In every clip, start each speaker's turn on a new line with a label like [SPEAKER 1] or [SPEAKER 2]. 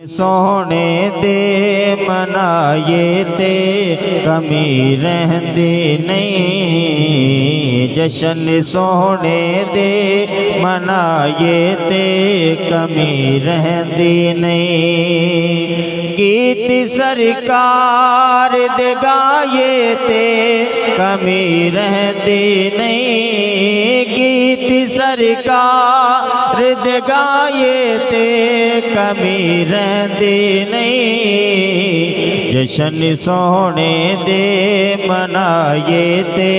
[SPEAKER 1] सोने दे मनाए ते कमी रहंदी नहीं। जशन सोने दे मनाए ते कमी रहंदी नहीं। गीत सरकार दे गाए ते कमी रहंदी नहीं। गीत सरकार दे गाए ते कमी रहंदी नहीं। जशन सोने दे मनाए ते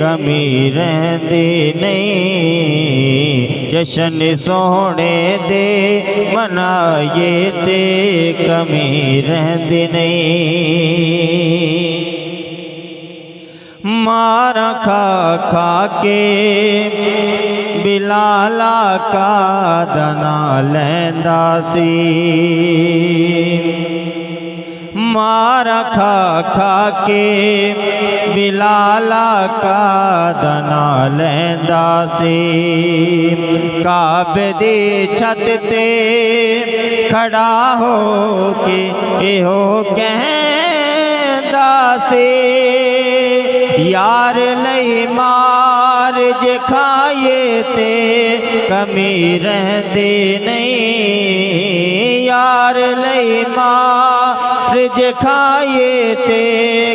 [SPEAKER 1] कमी रहंदी नहीं। जशन सोने दे मनाए ते कमी रहंदी नहीं। मारा खा खा के बिलाला का दना लैंदा सी। मारा खा खा के बिलाला का दना लैंदा सी। काबे दी छत ते खड़ा हो के एहो कहंदा सी। यार लई मार जे खाए ते कमी रहंदी नहीं। यार लई मार जे खाए ते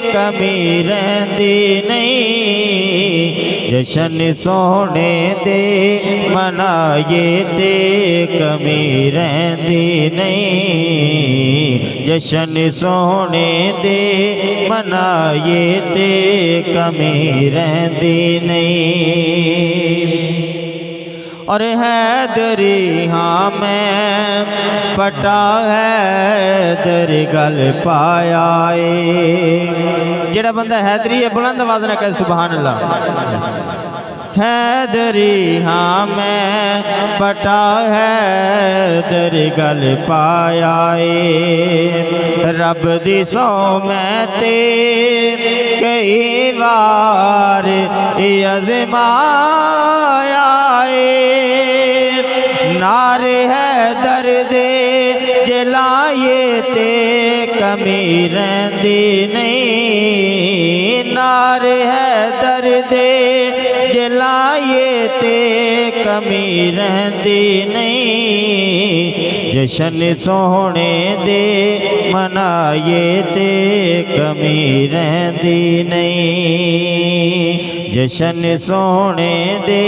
[SPEAKER 1] कमी रहंदी नहीं। जशन सोने दे मनाए ते कमी रहंदी नहीं। जशन सोने दे मनाए ते कमी रहंदी नहीं। और हैदरी हाँ मैं पटा हैदरी गल पाया है। जेड़ा बंदा हैदरी है बुलंद आवाज़ ना कहे सुभान अल्लाह। हैदरी हाँ मैं पटा हैदरी गल पाया है। रब दी सौ मैं ते कई बार अज़माया है। नारे हैदर दे जलाए ते कमी रहंदी नहीं। नारे हैदर दे जलाए ते कमी रहंदी नहीं। जशन सोने दे मनाए ते कमी रहंदी नहीं। जशन सोने दे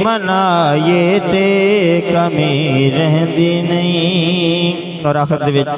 [SPEAKER 1] मनाए ते कमी रहंदी नहीं। और आखिर दे विच